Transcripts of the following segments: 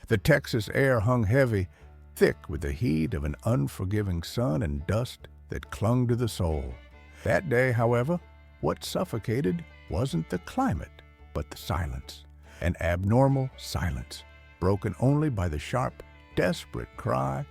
The Texas air hung heavy, thick with the heat of an unforgiving sun and dust that clung to the soul. That day, however, what suffocated wasn't the climate, but the silence. An abnormal silence, broken only by the sharp, desperate cry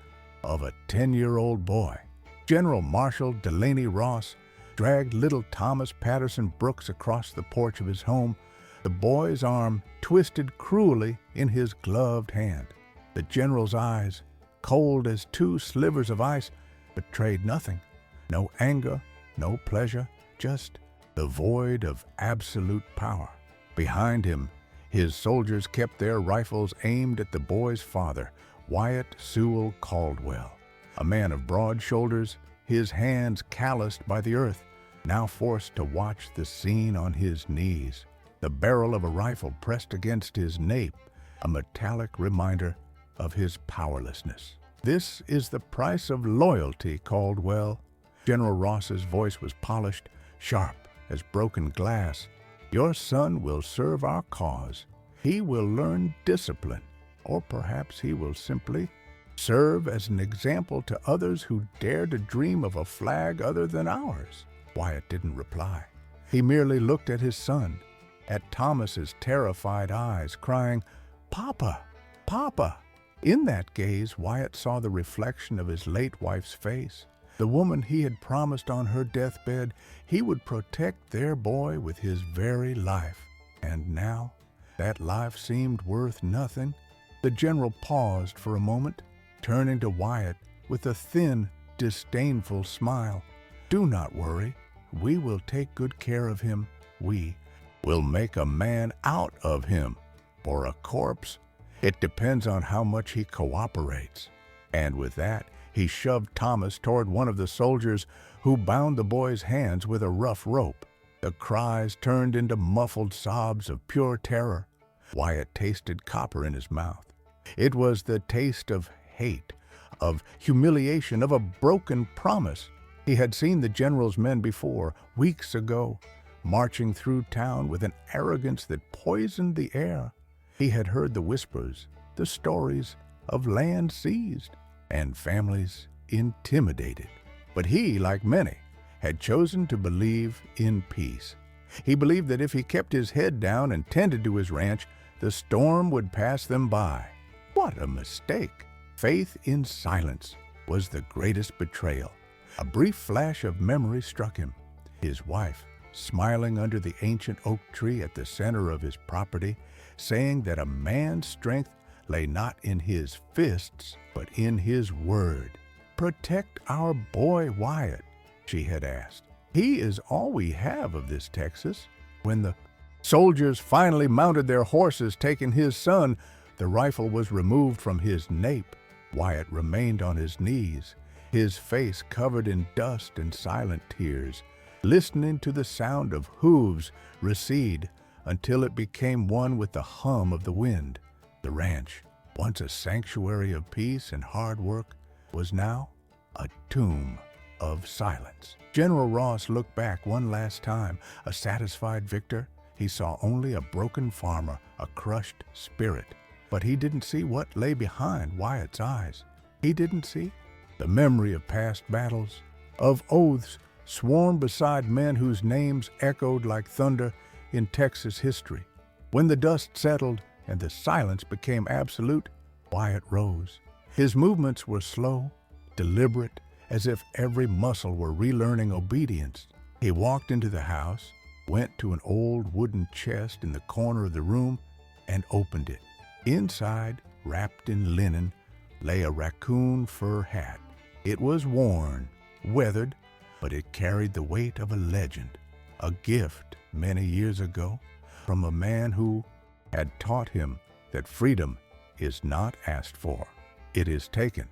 of a 10-year-old boy. General Marshall Delaney Ross dragged little Thomas Patterson Brooks across the porch of his home, the boy's arm twisted cruelly in his gloved hand. The general's eyes, cold as two slivers of ice, betrayed nothing. No anger, no pleasure, just the void of absolute power. Behind him, his soldiers kept their rifles aimed at the boy's father, Wyatt Sewell Caldwell, a man of broad shoulders, his hands calloused by the earth, now forced to watch the scene on his knees. The barrel of a rifle pressed against his nape, a metallic reminder of his powerlessness. "This is the price of loyalty, Caldwell." General Ross's voice was polished, sharp as broken glass. "Your son will serve our cause. He will learn discipline, or perhaps he will simply serve as an example to others who dare to dream of a flag other than ours." Wyatt didn't reply. He merely looked at his son, at Thomas's terrified eyes, crying, "Papa! Papa!" In that gaze, Wyatt saw the reflection of his late wife's face, the woman he had promised on her deathbed he would protect their boy with his very life. And now, that life seemed worth nothing. The general paused for a moment, turning to Wyatt with a thin, disdainful smile. "Do not worry. We will take good care of him. We will make a man out of him. For a corpse, it depends on how much he cooperates." And with that, he shoved Thomas toward one of the soldiers who bound the boy's hands with a rough rope. The cries turned into muffled sobs of pure terror. Wyatt tasted copper in his mouth. It was the taste of hate, of humiliation, of a broken promise. He had seen the general's men before, weeks ago, marching through town with an arrogance that poisoned the air. He had heard the whispers, the stories of land seized and families intimidated. But he, like many, had chosen to believe in peace. He believed that if he kept his head down and tended to his ranch, the storm would pass them by. What a mistake! Faith in silence was the greatest betrayal. A brief flash of memory struck him. His wife, smiling under the ancient oak tree at the center of his property, saying that a man's strength lay not in his fists, but in his word. "Protect our boy Wyatt," she had asked. "He is all we have of this Texas." When the soldiers finally mounted their horses, taking his son, the rifle was removed from his nape. Wyatt remained on his knees, his face covered in dust and silent tears, listening to the sound of hooves recede until it became one with the hum of the wind. The ranch, once a sanctuary of peace and hard work, was now a tomb of silence. General Ross looked back one last time, a satisfied victor. He saw only a broken farmer, a crushed spirit. But he didn't see what lay behind Wyatt's eyes. He didn't see the memory of past battles, of oaths sworn beside men whose names echoed like thunder in Texas history. When the dust settled and the silence became absolute, Wyatt rose. His movements were slow, deliberate, as if every muscle were relearning obedience. He walked into the house, went to an old wooden chest in the corner of the room, and opened it. Inside, wrapped in linen, lay a raccoon fur hat. It was worn, weathered, but it carried the weight of a legend, a gift many years ago from a man who had taught him that freedom is not asked for, it is taken.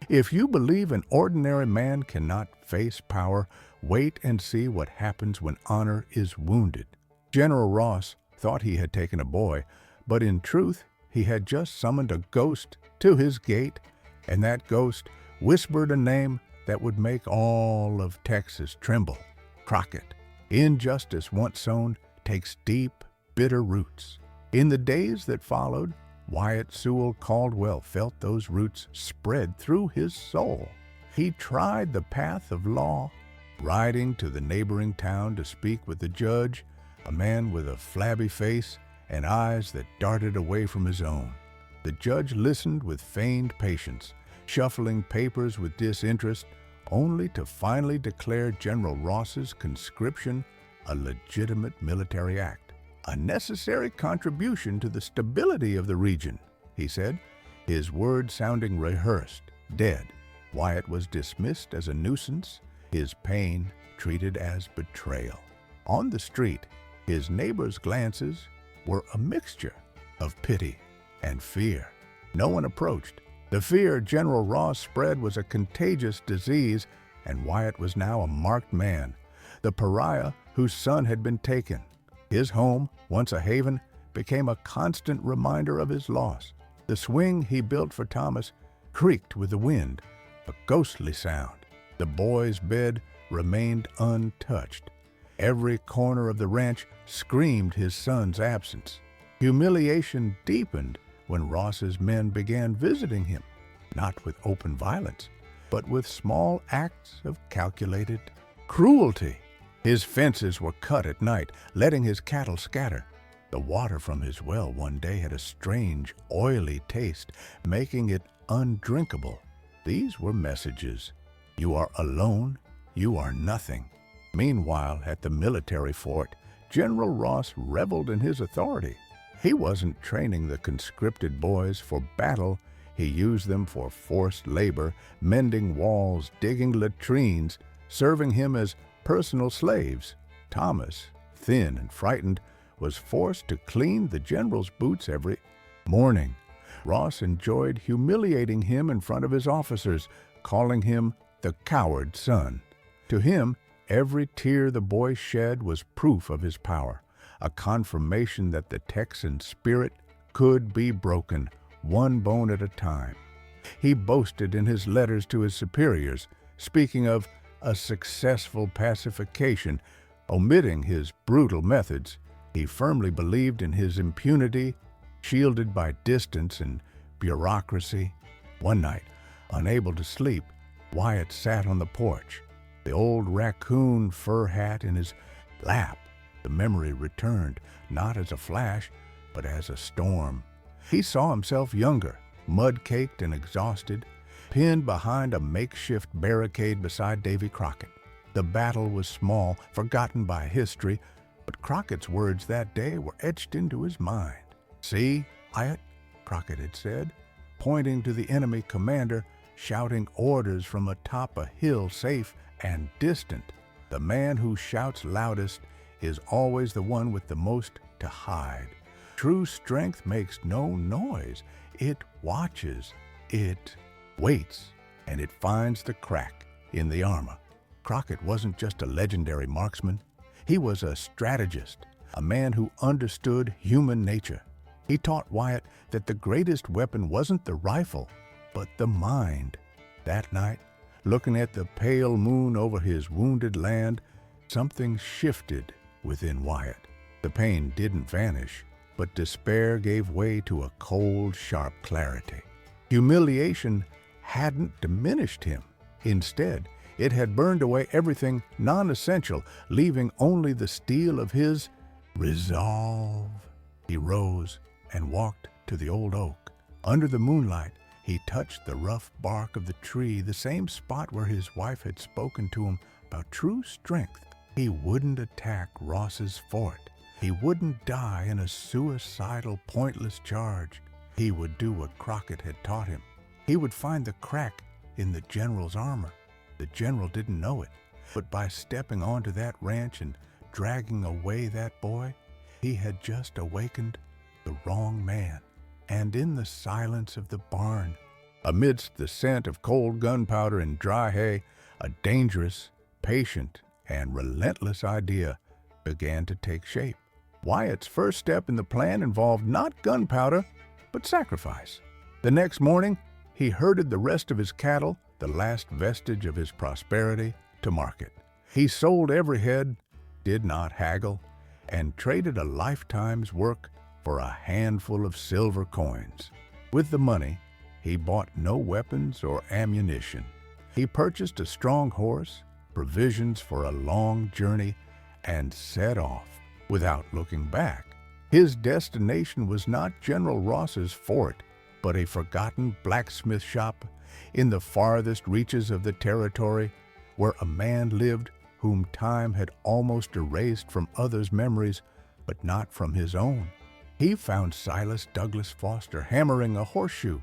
If you believe an ordinary man cannot face power, wait and see what happens when honor is wounded. General Ross thought he had taken a boy, but in truth, he had just summoned a ghost to his gate, and that ghost whispered a name that would make all of Texas tremble: Crockett. Injustice once sown takes deep, bitter roots. In the days that followed, Wyatt Sewell Caldwell felt those roots spread through his soul. He tried the path of law, riding to the neighboring town to speak with the judge, a man with a flabby face and eyes that darted away from his own. The judge listened with feigned patience, shuffling papers with disinterest, only to finally declare General Ross's conscription a legitimate military act, a necessary contribution to the stability of the region, he said, his words sounding rehearsed, dead. Wyatt was dismissed as a nuisance, his pain treated as betrayal. On the street, his neighbors' glances were a mixture of pity and fear. No one approached. The fear General Ross spread was a contagious disease, and Wyatt was now a marked man, the pariah whose son had been taken. His home, once a haven, became a constant reminder of his loss. The swing he built for Thomas creaked with the wind, a ghostly sound. The boy's bed remained untouched. Every corner of the ranch screamed his son's absence. Humiliation deepened when Ross's men began visiting him, not with open violence, but with small acts of calculated cruelty. His fences were cut at night, letting his cattle scatter. The water from his well one day had a strange, oily taste, making it undrinkable. These were messages. You are alone, you are nothing. Meanwhile, at the military fort, General Ross reveled in his authority. He wasn't training the conscripted boys for battle. He used them for forced labor, mending walls, digging latrines, serving him as personal slaves. Thomas, thin and frightened, was forced to clean the general's boots every morning. Ross enjoyed humiliating him in front of his officers, calling him the coward son. To him, every tear the boy shed was proof of his power, a confirmation that the Texan spirit could be broken, one bone at a time. He boasted in his letters to his superiors, speaking of a successful pacification, omitting his brutal methods. He firmly believed in his impunity, shielded by distance and bureaucracy. One night, unable to sleep, Wyatt sat on the porch, the old raccoon fur hat in his lap. The memory returned, not as a flash, but as a storm. He saw himself younger, mud-caked and exhausted, pinned behind a makeshift barricade beside Davy Crockett. The battle was small, forgotten by history, but Crockett's words that day were etched into his mind. "See, Wyatt," Crockett had said, pointing to the enemy commander, shouting orders from atop a hill, safe and distant. "The man who shouts loudest is always the one with the most to hide. True strength makes no noise. It watches, it waits, and it finds the crack in the armor." Crockett wasn't just a legendary marksman. He was a strategist, a man who understood human nature. He taught Wyatt that the greatest weapon wasn't the rifle, but the mind. That night, looking at the pale moon over his wounded land, something shifted within Wyatt. The pain didn't vanish, but despair gave way to a cold, sharp clarity. Humiliation hadn't diminished him. Instead, it had burned away everything non-essential, leaving only the steel of his resolve. He rose and walked to the old oak. Under the moonlight, he touched the rough bark of the tree, the same spot where his wife had spoken to him about true strength. He wouldn't attack Ross's fort. He wouldn't die in a suicidal, pointless charge. He would do what Crockett had taught him. He would find the crack in the general's armor. The general didn't know it, but by stepping onto that ranch and dragging away that boy, he had just awakened the wrong man. And in the silence of the barn, amidst the scent of cold gunpowder and dry hay, a dangerous, patient, and relentless idea began to take shape. Wyatt's first step in the plan involved not gunpowder, but sacrifice. The next morning, he herded the rest of his cattle, the last vestige of his prosperity, to market. He sold every head, did not haggle, and traded a lifetime's work for a handful of silver coins. With the money, he bought no weapons or ammunition. He purchased a strong horse, provisions for a long journey, and set off without looking back. His destination was not General Ross's fort, but a forgotten blacksmith shop in the farthest reaches of the territory, where a man lived whom time had almost erased from others' memories, but not from his own. He found Silas Douglas Foster hammering a horseshoe,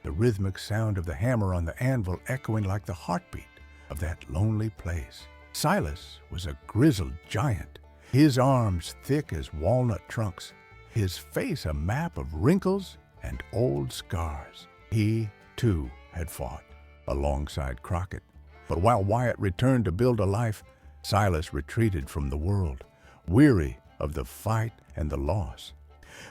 the rhythmic sound of the hammer on the anvil echoing like the heartbeat of that lonely place. Silas was a grizzled giant, his arms thick as walnut trunks, his face a map of wrinkles and old scars. He, too, had fought alongside Crockett. But while Wyatt returned to build a life, Silas retreated from the world, weary of the fight and the loss.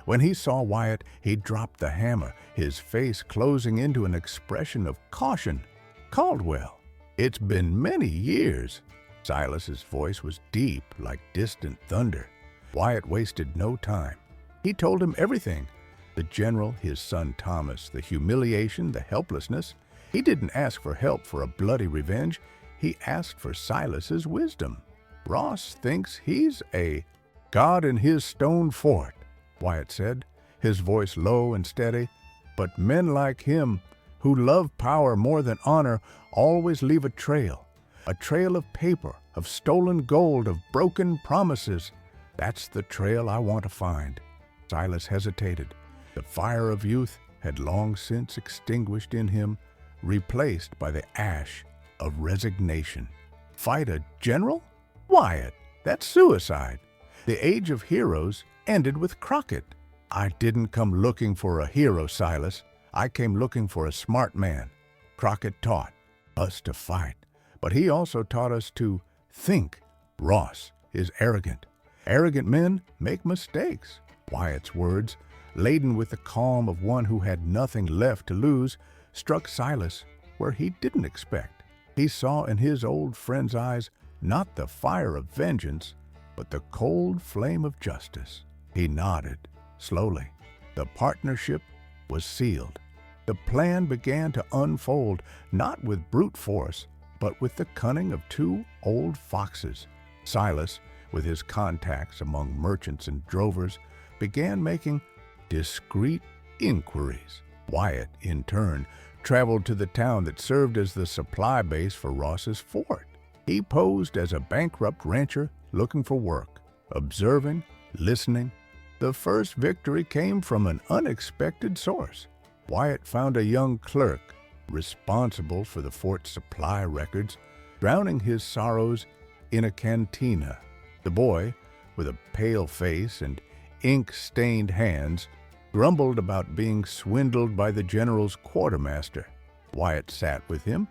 When he saw Wyatt, he dropped the hammer, his face closing into an expression of caution. "Caldwell, it's been many years." Silas's voice was deep like distant thunder. Wyatt wasted no time. He told him everything: the general, his son Thomas, the humiliation, the helplessness. He didn't ask for help for a bloody revenge. He asked for Silas's wisdom. "Ross thinks he's a god in his stone fort," Wyatt said, his voice low and steady. "But men like him, who love power more than honor, always leave a trail of paper, of stolen gold, of broken promises. That's the trail I want to find." Silas hesitated. The fire of youth had long since extinguished in him, replaced by the ash of resignation. Fight a general? Wyatt, that's suicide. The age of heroes ended with Crockett. "I didn't come looking for a hero, Silas. I came looking for a smart man. Crockett taught us to fight, but he also taught us to think. Ross is arrogant. Arrogant men make mistakes." Wyatt's words, laden with the calm of one who had nothing left to lose, struck Silas where he didn't expect. He saw in his old friend's eyes not the fire of vengeance, but the cold flame of justice. He nodded, slowly. The partnership was sealed. The plan began to unfold, not with brute force, but with the cunning of two old foxes. Silas, with his contacts among merchants and drovers, began making discreet inquiries. Wyatt, in turn, traveled to the town that served as the supply base for Ross's fort. He posed as a bankrupt rancher looking for work, observing, listening. The first victory came from an unexpected source. Wyatt found a young clerk responsible for the fort's supply records, drowning his sorrows in a cantina. The boy, with a pale face and ink-stained hands, grumbled about being swindled by the general's quartermaster. Wyatt sat with him,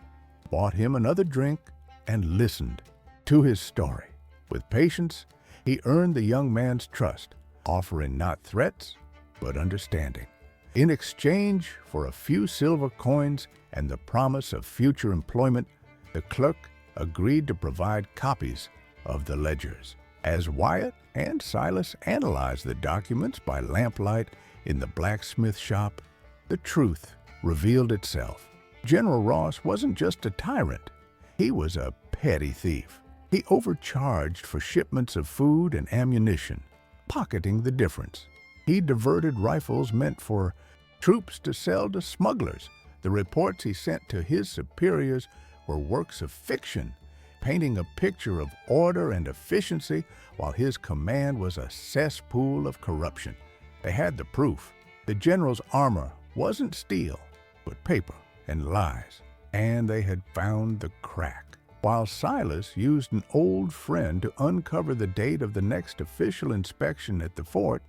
bought him another drink, and listened to his story. With patience, he earned the young man's trust, offering not threats, but understanding. In exchange for a few silver coins and the promise of future employment, the clerk agreed to provide copies of the ledgers. As Wyatt and Silas analyzed the documents by lamplight in the blacksmith shop, the truth revealed itself. General Ross wasn't just a tyrant. He was a petty thief. He overcharged for shipments of food and ammunition, pocketing the difference. He diverted rifles meant for troops to sell to smugglers. The reports he sent to his superiors were works of fiction, painting a picture of order and efficiency, while his command was a cesspool of corruption. They had the proof. The general's armor wasn't steel, but paper and lies. And they had found the crack. While Silas used an old friend to uncover the date of the next official inspection at the fort,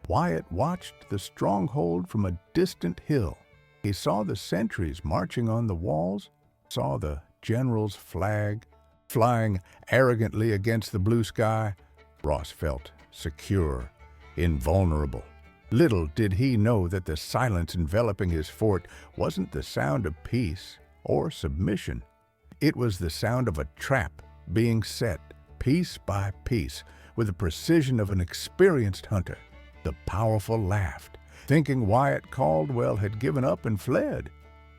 Wyatt watched the stronghold from a distant hill. He saw the sentries marching on the walls, saw the general's flag flying arrogantly against the blue sky. Ross felt secure, invulnerable. Little did he know that the silence enveloping his fort wasn't the sound of peace or submission. It was the sound of a trap being set, piece by piece, with the precision of an experienced hunter. The powerful laughed, thinking Wyatt Caldwell had given up and fled.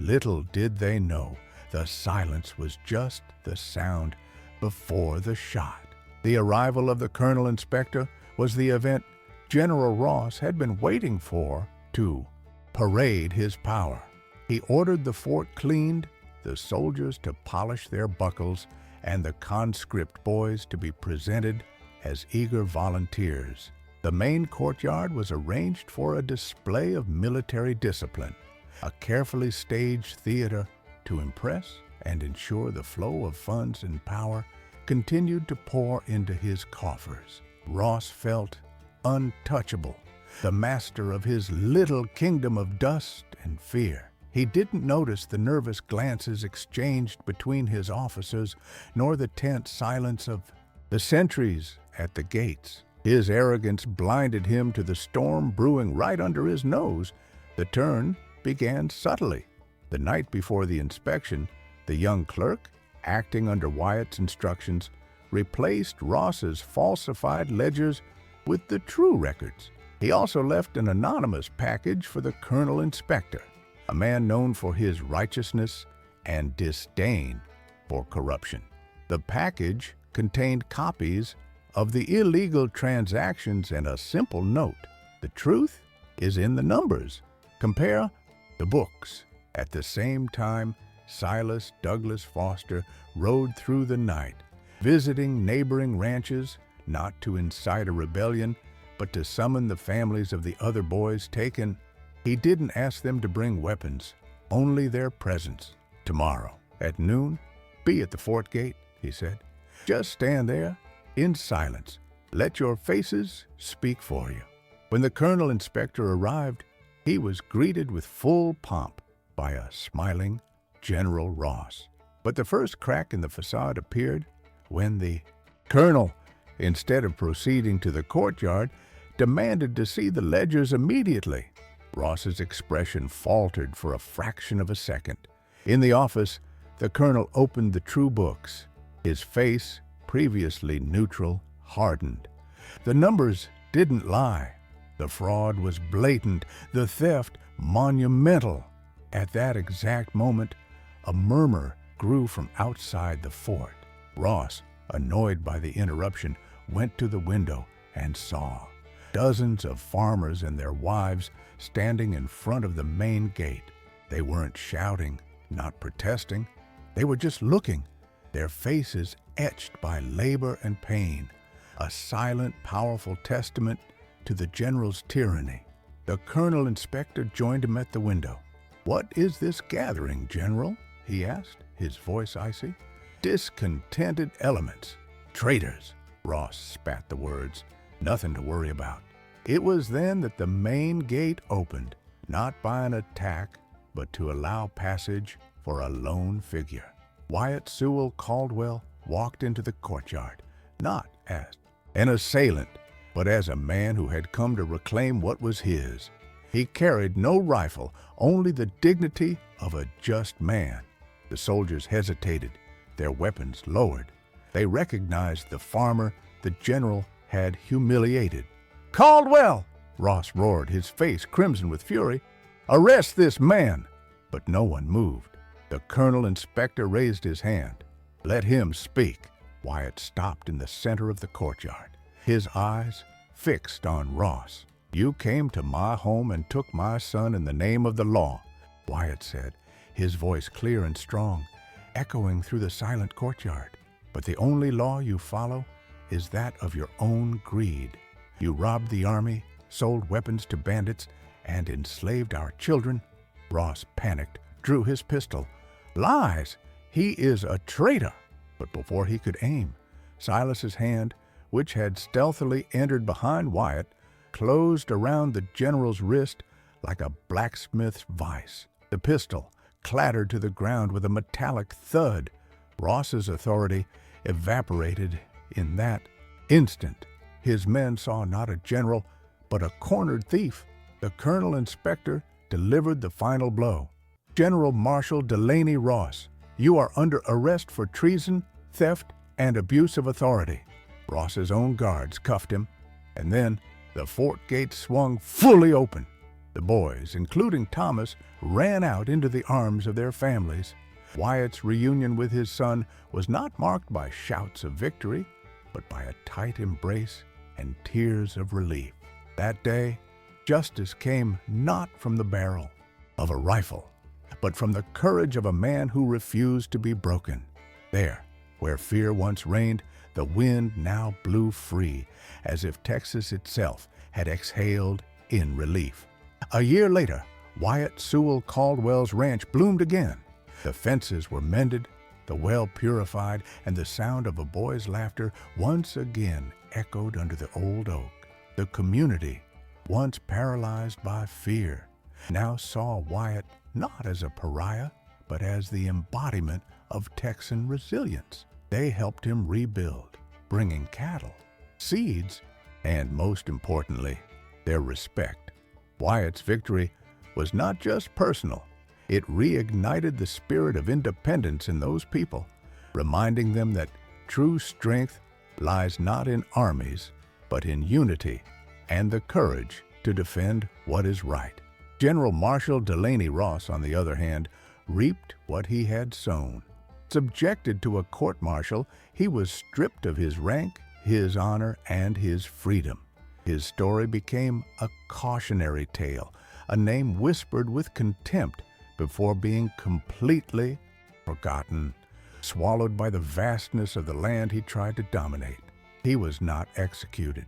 Little did they know, the silence was just the sound before the shot. The arrival of the Colonel Inspector was the event General Ross had been waiting for to parade his power. He ordered the fort cleaned, the soldiers to polish their buckles, and the conscript boys to be presented as eager volunteers. The main courtyard was arranged for a display of military discipline, a carefully staged theater to impress and ensure the flow of funds and power continued to pour into his coffers. Ross felt untouchable, the master of his little kingdom of dust and fear. He didn't notice the nervous glances exchanged between his officers, nor the tense silence of the sentries at the gates. His arrogance blinded him to the storm brewing right under his nose. The turn began subtly. The night before the inspection, the young clerk, acting under Wyatt's instructions, replaced Ross's falsified ledgers with the true records. He also left an anonymous package for the Colonel Inspector, a man known for his righteousness and disdain for corruption. The package contained copies of the illegal transactions and a simple note: the truth is in the numbers. Compare the books. At the same time, Silas Douglas Foster rode through the night, visiting neighboring ranches, not to incite a rebellion, but to summon the families of the other boys taken. He didn't ask them to bring weapons, only their presence. Tomorrow, at noon, be at the fort gate, he said. Just stand there, in silence. Let your faces speak for you. When the Colonel Inspector arrived, he was greeted with full pomp by a smiling General Ross. But the first crack in the facade appeared when the Colonel, instead of proceeding to the courtyard, demanded to see the ledgers immediately. Ross's expression faltered for a fraction of a second. In the office, the Colonel opened the true books. His face, previously neutral, hardened. The numbers didn't lie. The fraud was blatant, the theft monumental. At that exact moment, a murmur grew from outside the fort. Ross, annoyed by the interruption, went to the window and saw dozens of farmers and their wives standing in front of the main gate. They weren't shouting, not protesting. They were just looking, their faces etched by labor and pain, a silent, powerful testament to the general's tyranny. The Colonel Inspector joined him at the window. "What is this gathering, General?" he asked, his voice icy. "Discontented elements. Traitors." Ross spat the words. Nothing to worry about. It was then that the main gate opened, not by an attack, but to allow passage for a lone figure. Wyatt Sewell Caldwell walked into the courtyard, not as an assailant, but as a man who had come to reclaim what was his. He carried no rifle, only the dignity of a just man. The soldiers hesitated, their weapons lowered. They recognized the farmer the general had humiliated. "Caldwell!" Ross roared, his face crimson with fury. "Arrest this man!" But no one moved. The Colonel Inspector raised his hand. "Let him speak." Wyatt stopped in the center of the courtyard, his eyes fixed on Ross. "You came to my home and took my son in the name of the law," Wyatt said, his voice clear and strong, echoing through the silent courtyard. "But the only law you follow is that of your own greed. You robbed the army, sold weapons to bandits, and enslaved our children." Ross panicked, drew his pistol. "Lies! He is a traitor!" But before he could aim, Silas's hand, which had stealthily entered behind Wyatt, closed around the general's wrist like a blacksmith's vice. The pistol clattered to the ground with a metallic thud. Ross's authority evaporated in that instant. His men saw not a general, but a cornered thief. The Colonel Inspector delivered the final blow. "General Marshal Delaney Ross, you are under arrest for treason, theft, and abuse of authority." Ross's own guards cuffed him, and then The fort gate swung fully open. The boys, including Thomas, ran out into the arms of their families. Wyatt's reunion with his son was not marked by shouts of victory, but by a tight embrace and tears of relief. That day, justice came not from the barrel of a rifle, but from the courage of a man who refused to be broken. There, where fear once reigned, the wind now blew free, as if Texas itself had exhaled in relief. A year later, Wyatt Sewell Caldwell's ranch bloomed again. The fences were mended, the well purified, and the sound of a boy's laughter once again echoed under the old oak. The community, once paralyzed by fear, now saw Wyatt not as a pariah, but as the embodiment of Texan resilience. They helped him rebuild, bringing cattle, seeds, and most importantly, their respect. Wyatt's victory was not just personal. It reignited the spirit of independence in those people, reminding them that true strength lies not in armies, but in unity and the courage to defend what is right. General Marshall Delaney Ross, on the other hand, reaped what he had sown. Subjected to a court-martial, he was stripped of his rank, his honor, and his freedom. His story became a cautionary tale, a name whispered with contempt before being completely forgotten, swallowed by the vastness of the land he tried to dominate. He was not executed.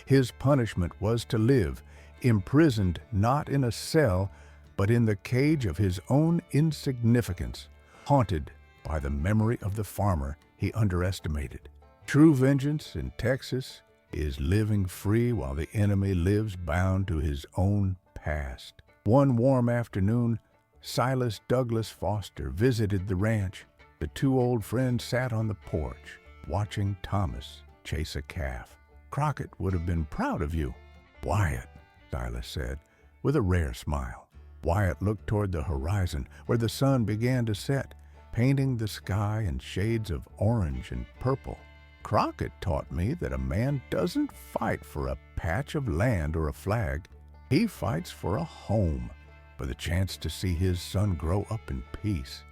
His punishment was to live, imprisoned not in a cell, but in the cage of his own insignificance, haunted by the memory of the farmer he underestimated. True vengeance in Texas is living free while the enemy lives bound to his own past. One warm afternoon, Silas Douglas Foster visited the ranch. The two old friends sat on the porch, watching Thomas chase a calf. "Crockett would have been proud of you." "Wyatt," Silas said, with a rare smile. Wyatt looked toward the horizon, where the sun began to set, painting the sky in shades of orange and purple. "Crockett taught me that a man doesn't fight for a patch of land or a flag. He fights for a home, for the chance to see his son grow up in peace.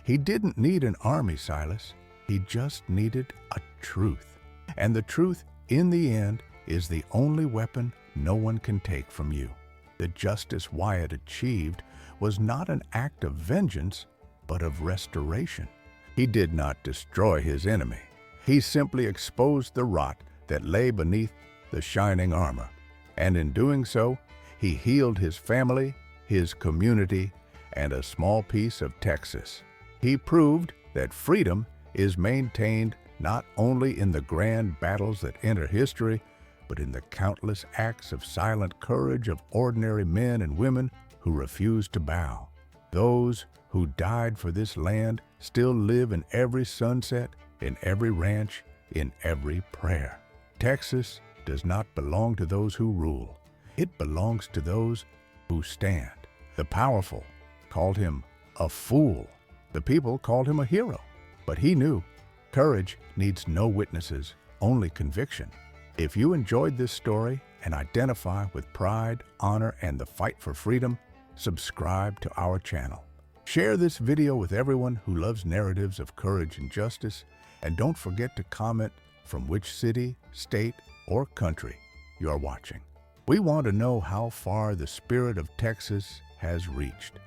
He didn't need an army, Silas. He just needed a truth. And the truth, in the end, is the only weapon no one can take from you." The justice Wyatt achieved was not an act of vengeance, but of restoration. He did not destroy his enemy. He simply exposed the rot that lay beneath the shining armor. And in doing so, he healed his family, his community, and a small piece of Texas. He proved that freedom is maintained not only in the grand battles that enter history, but in the countless acts of silent courage of ordinary men and women who refused to bow. Those who died for this land still live in every sunset, in every ranch, in every prayer. Texas does not belong to those who rule. It belongs to those who stand. The powerful called him a fool. The people called him a hero. But he knew courage needs no witnesses, only conviction. If you enjoyed this story and identify with pride, honor, and the fight for freedom, subscribe to our channel. Share this video with everyone who loves narratives of courage and justice, and don't forget to comment from which city, state, or country you are watching. We want to know how far the spirit of Texas has reached.